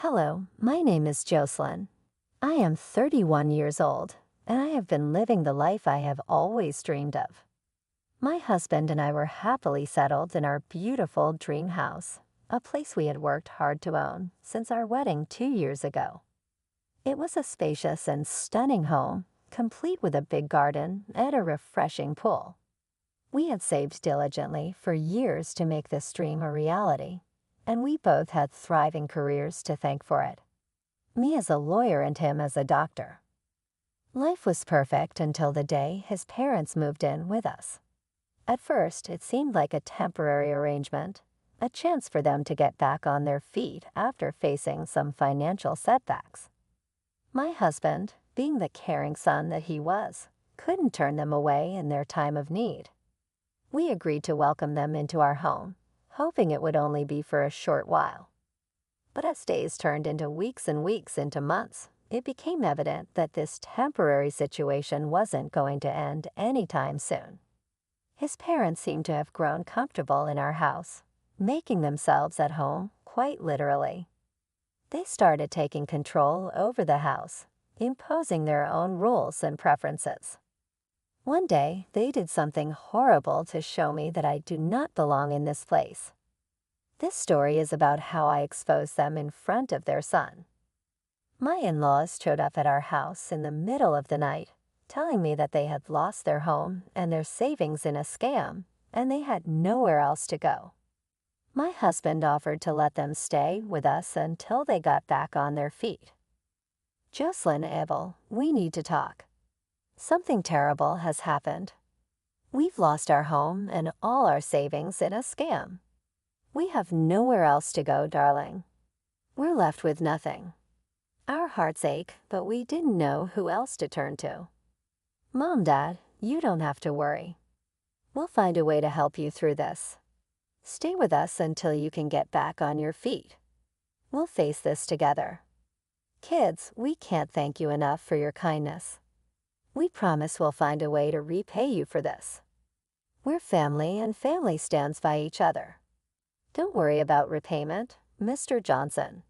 Hello, my name is Jocelyn. I am 31 years old, and I have been living the life I have always dreamed of. My husband and I were happily settled in our beautiful dream house, a place we had worked hard to own since our wedding 2 years ago. It was a spacious and stunning home, complete with a big garden and a refreshing pool. We had saved diligently for years to make this dream a reality, and we both had thriving careers to thank for it. Me as a lawyer and him as a doctor. Life was perfect until the day his parents moved in with us. At first, it seemed like a temporary arrangement, a chance for them to get back on their feet after facing some financial setbacks. My husband, being the caring son that he was, couldn't turn them away in their time of need. We agreed to welcome them into our home, hoping it would only be for a short while. But as days turned into weeks and weeks into months, it became evident that this temporary situation wasn't going to end anytime soon. His parents seemed to have grown comfortable in our house, making themselves at home quite literally. They started taking control over the house, imposing their own rules and preferences. One day, they did something horrible to show me that I do not belong in this place. This story is about how I exposed them in front of their son. My in-laws showed up at our house in the middle of the night, telling me that they had lost their home and their savings in a scam, and they had nowhere else to go. My husband offered to let them stay with us until they got back on their feet. Jocelyn, Abel, we need to talk. Something terrible has happened. We've lost our home and all our savings in a scam. We have nowhere else to go, darling. We're left with nothing. Our hearts ache, but we didn't know who else to turn to. Mom, Dad, you don't have to worry. We'll find a way to help you through this. Stay with us until you can get back on your feet. We'll face this together. Kids, we can't thank you enough for your kindness. We promise we'll find a way to repay you for this. We're family, and family stands by each other. Don't worry about repayment, Mr. Johnson.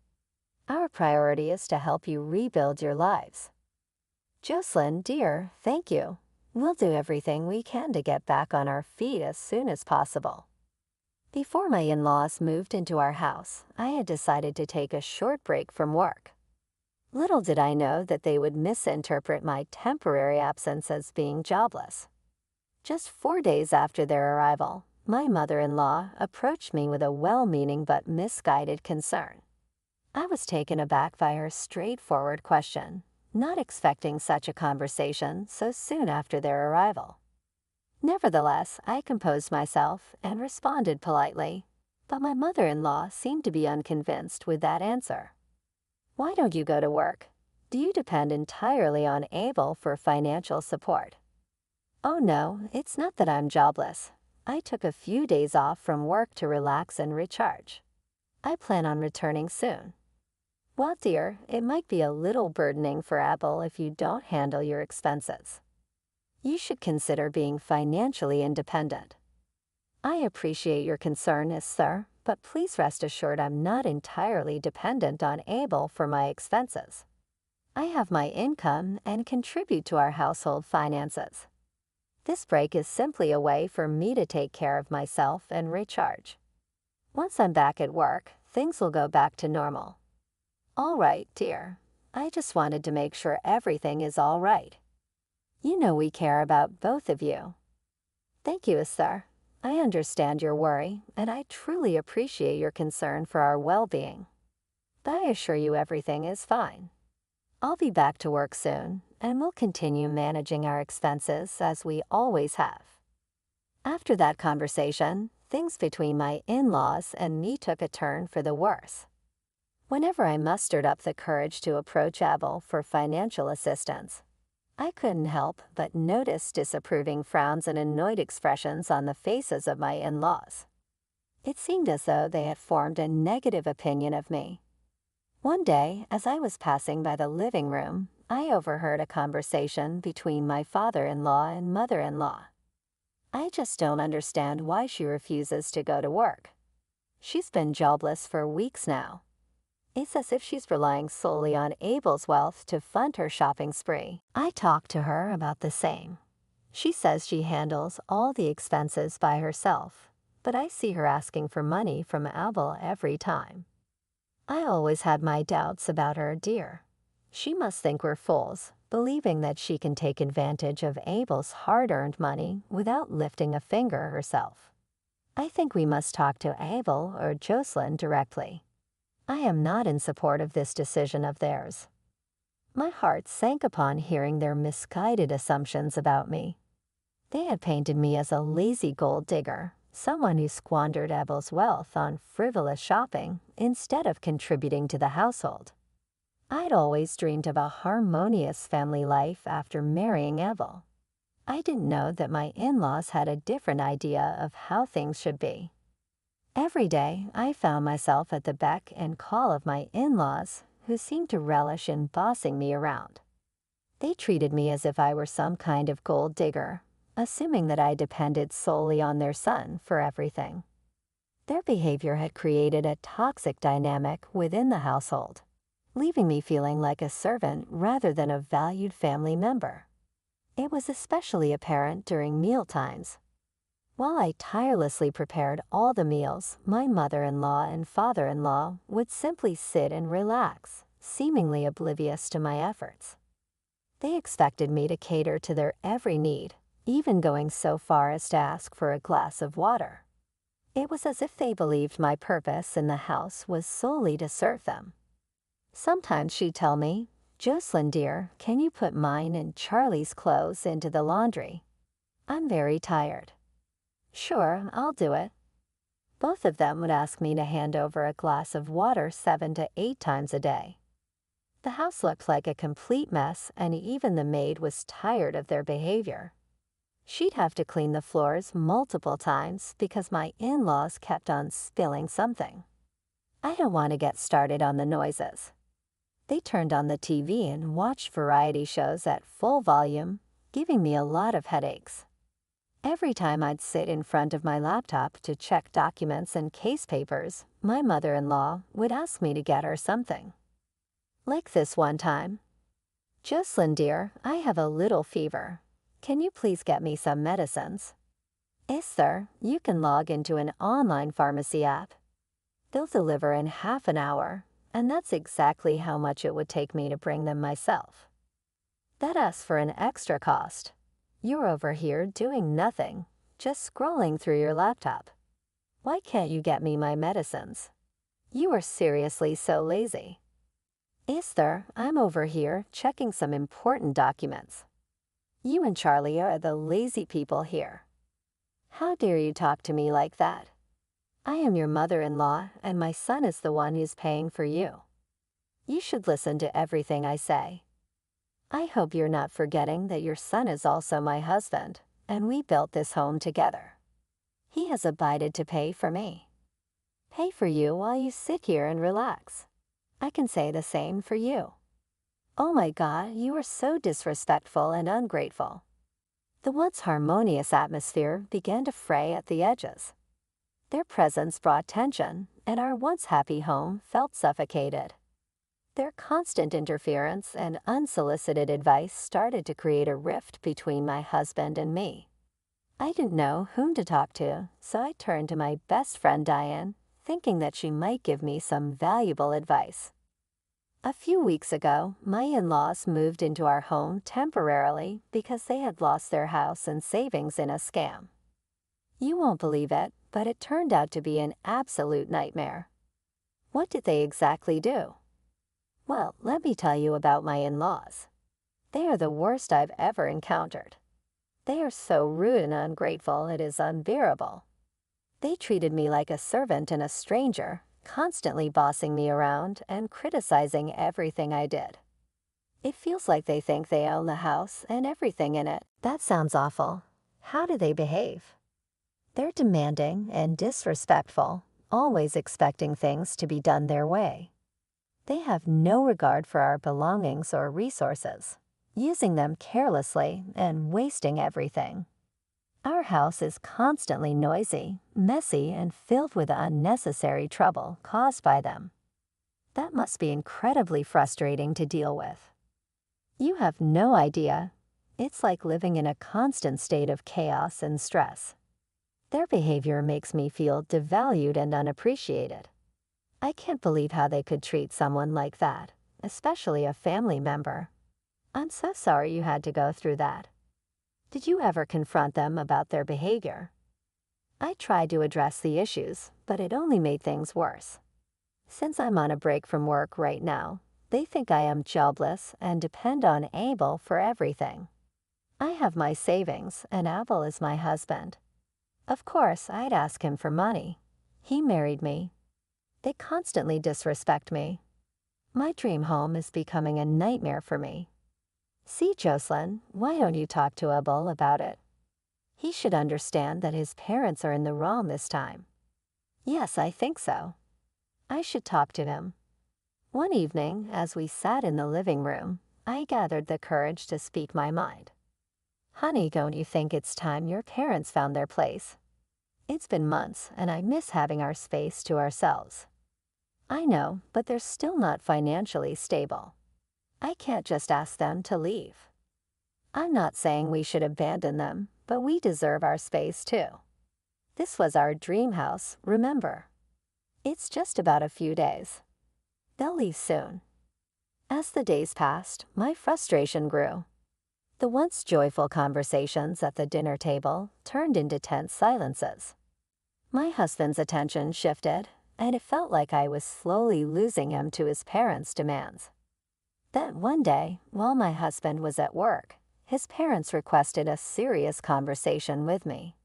Our priority is to help you rebuild your lives. Jocelyn, dear, thank you. We'll do everything we can to get back on our feet as soon as possible. Before my in-laws moved into our house, I had decided to take a short break from work. Little did I know that they would misinterpret my temporary absence as being jobless. Just 4 days after their arrival, my mother-in-law approached me with a well-meaning but misguided concern. I was taken aback by her straightforward question, not expecting such a conversation so soon after their arrival. Nevertheless, I composed myself and responded politely, but my mother-in-law seemed to be unconvinced with that answer. Why don't you go to work? Do you depend entirely on Abel for financial support? Oh no, it's not that I'm jobless. I took a few days off from work to relax and recharge. I plan on returning soon. Well, dear, it might be a little burdening for Abel if you don't handle your expenses. You should consider being financially independent. I appreciate your concern, sir, but please rest assured I'm not entirely dependent on Abel for my expenses. I have my income and contribute to our household finances. This break is simply a way for me to take care of myself and recharge. Once I'm back at work, things will go back to normal. All right, dear. I just wanted to make sure everything is all right. You know we care about both of you. Thank you, sir. I understand your worry, and I truly appreciate your concern for our well-being. But I assure you everything is fine. I'll be back to work soon, and we'll continue managing our expenses as we always have. After that conversation, things between my in-laws and me took a turn for the worse. Whenever I mustered up the courage to approach Abel for financial assistance, I couldn't help but notice disapproving frowns and annoyed expressions on the faces of my in-laws. It seemed as though they had formed a negative opinion of me. One day, as I was passing by the living room, I overheard a conversation between my father-in-law and mother-in-law. I just don't understand why she refuses to go to work. She's been jobless for weeks now. It's as if she's relying solely on Abel's wealth to fund her shopping spree. I talk to her about the same. She says she handles all the expenses by herself, but I see her asking for money from Abel every time. I always had my doubts about her, dear. She must think we're fools, believing that she can take advantage of Abel's hard-earned money without lifting a finger herself. I think we must talk to Abel or Jocelyn directly. I am not in support of this decision of theirs. My heart sank upon hearing their misguided assumptions about me. They had painted me as a lazy gold digger, someone who squandered Abel's wealth on frivolous shopping instead of contributing to the household. I'd always dreamed of a harmonious family life after marrying Abel. I didn't know that my in-laws had a different idea of how things should be. Every day, I found myself at the beck and call of my in-laws, who seemed to relish in bossing me around. They treated me as if I were some kind of gold digger, assuming that I depended solely on their son for everything. Their behavior had created a toxic dynamic within the household, leaving me feeling like a servant rather than a valued family member. It was especially apparent during meal times. While I tirelessly prepared all the meals, my mother-in-law and father-in-law would simply sit and relax, seemingly oblivious to my efforts. They expected me to cater to their every need, even going so far as to ask for a glass of water. It was as if they believed my purpose in the house was solely to serve them. Sometimes she'd tell me, "Jocelyn, dear, can you put mine and Charlie's clothes into the laundry? I'm very tired." "Sure, I'll do it." Both of them would ask me to hand over a glass of water 7 to 8 times a day. The house looked like a complete mess, and even the maid was tired of their behavior. She'd have to clean the floors multiple times because my in-laws kept on spilling something. I don't want to get started on the noises. They turned on the TV and watched variety shows at full volume, giving me a lot of headaches. Every time I'd sit in front of my laptop to check documents and case papers, my mother-in-law would ask me to get her something. Like this one time. "Jocelyn, dear, I have a little fever. Can you please get me some medicines?" "Esther, you can log into an online pharmacy app. They'll deliver in half an hour, and that's exactly how much it would take me to bring them myself. That asks for an extra cost. You're over here doing nothing, just scrolling through your laptop. Why can't you get me my medicines? You are seriously so lazy." "Esther, I'm over here checking some important documents. You and Charlie are the lazy people here. How dare you talk to me like that? I am your mother-in-law, and my son is the one who's paying for you. You should listen to everything I say. I hope you're not forgetting that your son is also my husband, and we built this home together. He has abided to pay for me. Pay for you while you sit here and relax. I can say the same for you. Oh my God, you are so disrespectful and ungrateful." The once harmonious atmosphere began to fray at the edges. Their presence brought tension, and our once happy home felt suffocated. Their constant interference and unsolicited advice started to create a rift between my husband and me. I didn't know whom to talk to, so I turned to my best friend Diane, thinking that she might give me some valuable advice. A few weeks ago, my in-laws moved into our home temporarily because they had lost their house and savings in a scam. You won't believe it, but it turned out to be an absolute nightmare. What did they exactly do? Well, let me tell you about my in-laws. They are the worst I've ever encountered. They are so rude and ungrateful it is unbearable. They treated me like a servant and a stranger, constantly bossing me around and criticizing everything I did. It feels like they think they own the house and everything in it. That sounds awful. How do they behave? They're demanding and disrespectful, always expecting things to be done their way. They have no regard for our belongings or resources, using them carelessly and wasting everything. Our house is constantly noisy, messy, and filled with unnecessary trouble caused by them. That must be incredibly frustrating to deal with. You have no idea. It's like living in a constant state of chaos and stress. Their behavior makes me feel devalued and unappreciated. I can't believe how they could treat someone like that, especially a family member. I'm so sorry you had to go through that. Did you ever confront them about their behavior? I tried to address the issues, but it only made things worse. Since I'm on a break from work right now, they think I am jobless and depend on Abel for everything. I have my savings, and Abel is my husband. Of course, I'd ask him for money. He married me. They constantly disrespect me. My dream home is becoming a nightmare for me. See, Jocelyn, why don't you talk to Abel about it? He should understand that his parents are in the wrong this time. Yes, I think so. I should talk to him. One evening, as we sat in the living room, I gathered the courage to speak my mind. Honey, don't you think it's time your parents found their place? It's been months, and I miss having our space to ourselves. I know, but they're still not financially stable. I can't just ask them to leave. I'm not saying we should abandon them, but we deserve our space too. This was our dream house, remember? It's just about a few days. They'll leave soon. As the days passed, my frustration grew. The once joyful conversations at the dinner table turned into tense silences. My husband's attention shifted, and it felt like I was slowly losing him to his parents' demands. Then one day, while my husband was at work, his parents requested a serious conversation with me.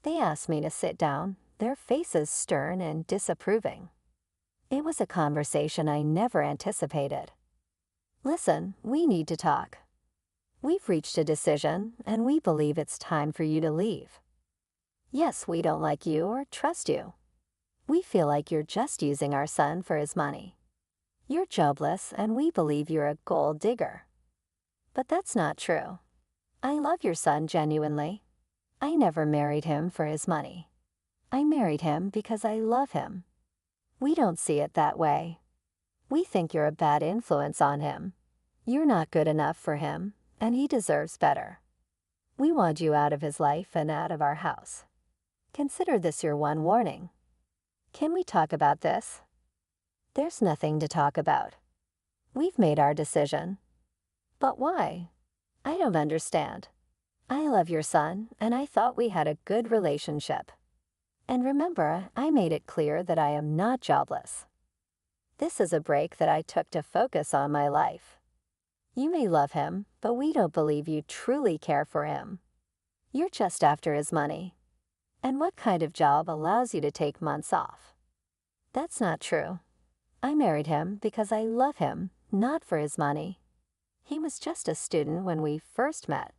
They asked me to sit down, their faces stern and disapproving. It was a conversation I never anticipated. Listen, we need to talk. We've reached a decision, and we believe it's time for you to leave. Yes, we don't like you or trust you. We feel like you're just using our son for his money. You're jobless, and we believe you're a gold digger. But that's not true. I love your son genuinely. I never married him for his money. I married him because I love him. We don't see it that way. We think you're a bad influence on him. You're not good enough for him, and he deserves better. We want you out of his life and out of our house. Consider this your one warning. Can we talk about this? There's nothing to talk about. We've made our decision. But why? I don't understand. I love your son, and I thought we had a good relationship. And remember, I made it clear that I am not jobless. This is a break that I took to focus on my life. You may love him, but we don't believe you truly care for him. You're just after his money. And what kind of job allows you to take months off? That's not true. I married him because I love him, not for his money. He was just a student when we first met.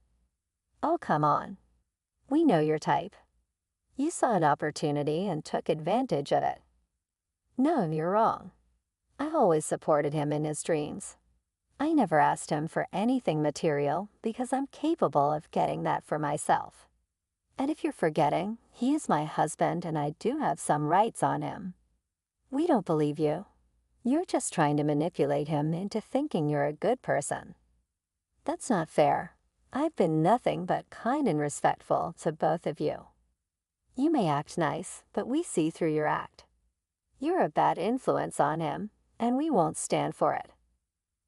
Oh, come on. We know your type. You saw an opportunity and took advantage of it. No, you're wrong. I always supported him in his dreams. I never asked him for anything material because I'm capable of getting that for myself. And if you're forgetting, he is my husband and I do have some rights on him. We don't believe you. You're just trying to manipulate him into thinking you're a good person. That's not fair. I've been nothing but kind and respectful to both of you. You may act nice, but we see through your act. You're a bad influence on him, and we won't stand for it.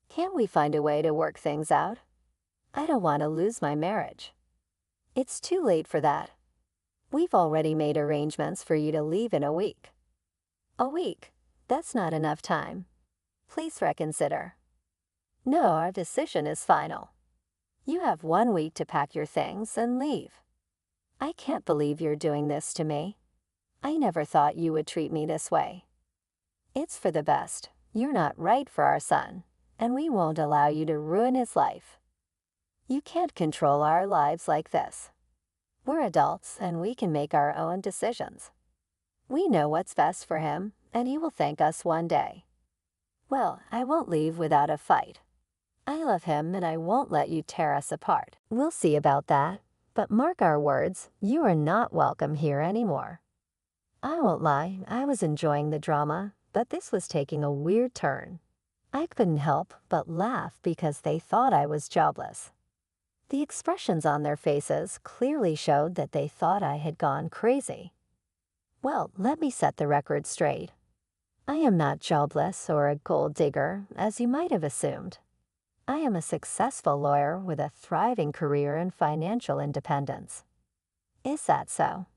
Can't we find a way to work things out? I don't want to lose my marriage. It's too late for that. We've already made arrangements for you to leave in a week. A week? That's not enough time. Please reconsider. No, our decision is final. You have 1 week to pack your things and leave. I can't believe you're doing this to me. I never thought you would treat me this way. It's for the best. You're not right for our son, and we won't allow you to ruin his life. You can't control our lives like this. We're adults, and we can make our own decisions. We know what's best for him, and he will thank us one day. Well, I won't leave without a fight. I love him, and I won't let you tear us apart. We'll see about that. But mark our words, you are not welcome here anymore. I won't lie, I was enjoying the drama, but this was taking a weird turn. I couldn't help but laugh because they thought I was jobless. The expressions on their faces clearly showed that they thought I had gone crazy. Well, let me set the record straight. I am not jobless or a gold digger, as you might have assumed. I am a successful lawyer with a thriving career and financial independence. Is that so?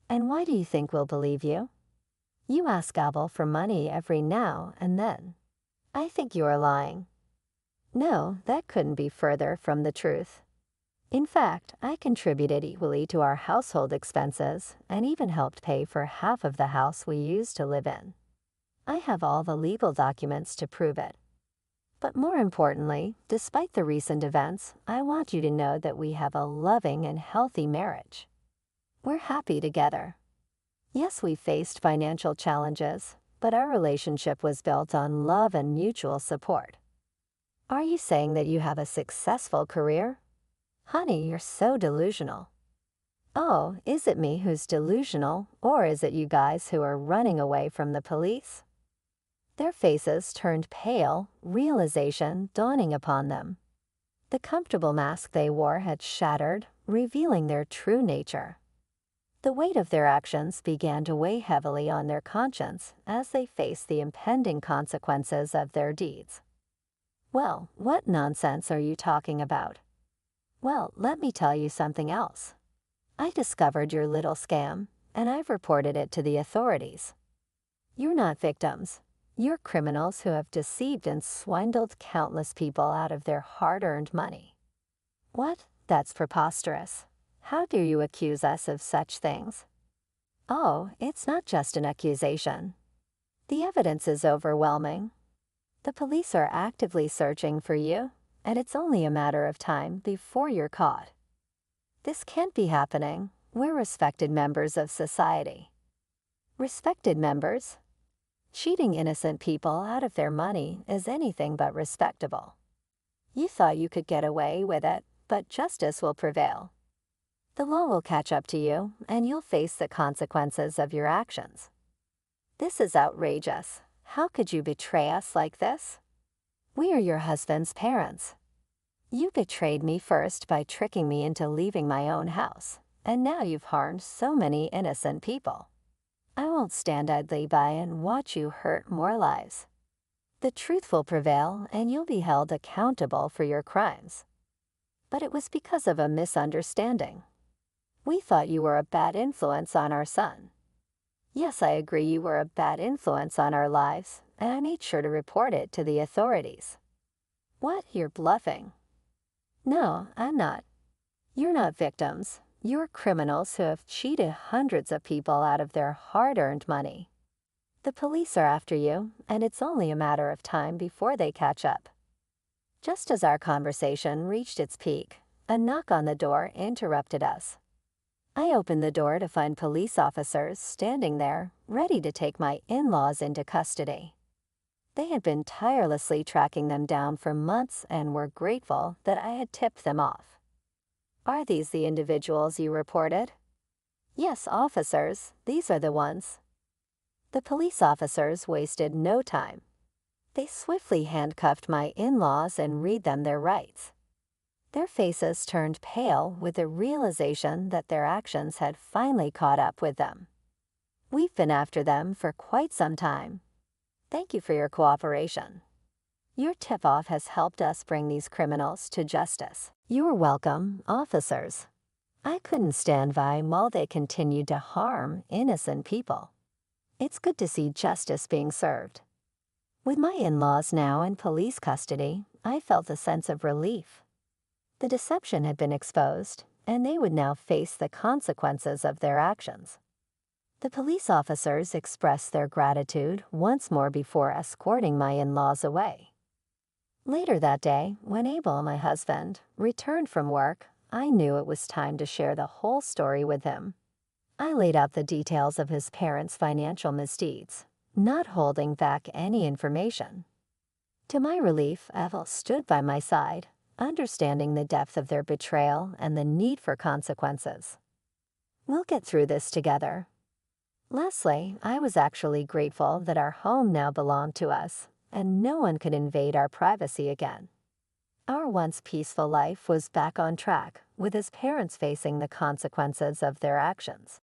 And why do you think we'll believe you? You ask Abel for money every now and then. I think you are lying. No, that couldn't be further from the truth. In fact, I contributed equally to our household expenses and even helped pay for half of the house we used to live in. I have all the legal documents to prove it. But more importantly, despite the recent events, I want you to know that we have a loving and healthy marriage. We're happy together. Yes, we faced financial challenges, but our relationship was built on love and mutual support. Are you saying that you have a successful career? Honey, you're so delusional. Oh, is it me who's delusional, or is it you guys who are running away from the police? Their faces turned pale, realization dawning upon them. The comfortable mask they wore had shattered, revealing their true nature. The weight of their actions began to weigh heavily on their conscience as they faced the impending consequences of their deeds. Well, what nonsense are you talking about? Well, let me tell you something else. I discovered your little scam, and I've reported it to the authorities. You're not victims. You're criminals who have deceived and swindled countless people out of their hard-earned money. What? That's preposterous. How dare you accuse us of such things? Oh, it's not just an accusation. The evidence is overwhelming. The police are actively searching for you, and it's only a matter of time before you're caught. This can't be happening. We're respected members of society. Respected members? Cheating innocent people out of their money is anything but respectable. You thought you could get away with it, but justice will prevail. The law will catch up to you, and you'll face the consequences of your actions. This is outrageous. How could you betray us like this? We are your husband's parents. You betrayed me first by tricking me into leaving my own house, and now you've harmed so many innocent people. I won't stand idly by and watch you hurt more lives. The truth will prevail, and you'll be held accountable for your crimes. But it was because of a misunderstanding. We thought you were a bad influence on our son. Yes, I agree you were a bad influence on our lives, and I made sure to report it to the authorities. What? You're bluffing. No, I'm not. You're not victims. You're criminals who have cheated hundreds of people out of their hard-earned money. The police are after you, and it's only a matter of time before they catch up. Just as our conversation reached its peak, a knock on the door interrupted us. I opened the door to find police officers standing there, ready to take my in-laws into custody. They had been tirelessly tracking them down for months and were grateful that I had tipped them off. Are these the individuals you reported? Yes, officers, these are the ones. The police officers wasted no time. They swiftly handcuffed my in-laws and read them their rights. Their faces turned pale with the realization that their actions had finally caught up with them. We've been after them for quite some time. Thank you for your cooperation. Your tip-off has helped us bring these criminals to justice. You're welcome, officers. I couldn't stand by while they continued to harm innocent people. It's good to see justice being served. With my in-laws now in police custody, I felt a sense of relief. The deception had been exposed, and they would now face the consequences of their actions. The police officers expressed their gratitude once more before escorting my in-laws away. Later that day, when Abel, my husband, returned from work, I knew it was time to share the whole story with him. I laid out the details of his parents' financial misdeeds, not holding back any information. To my relief, Abel stood by my side, understanding the depth of their betrayal and the need for consequences. We'll get through this together. Lastly, I was actually grateful that our home now belonged to us, and no one could invade our privacy again. Our once peaceful life was back on track, with his parents facing the consequences of their actions.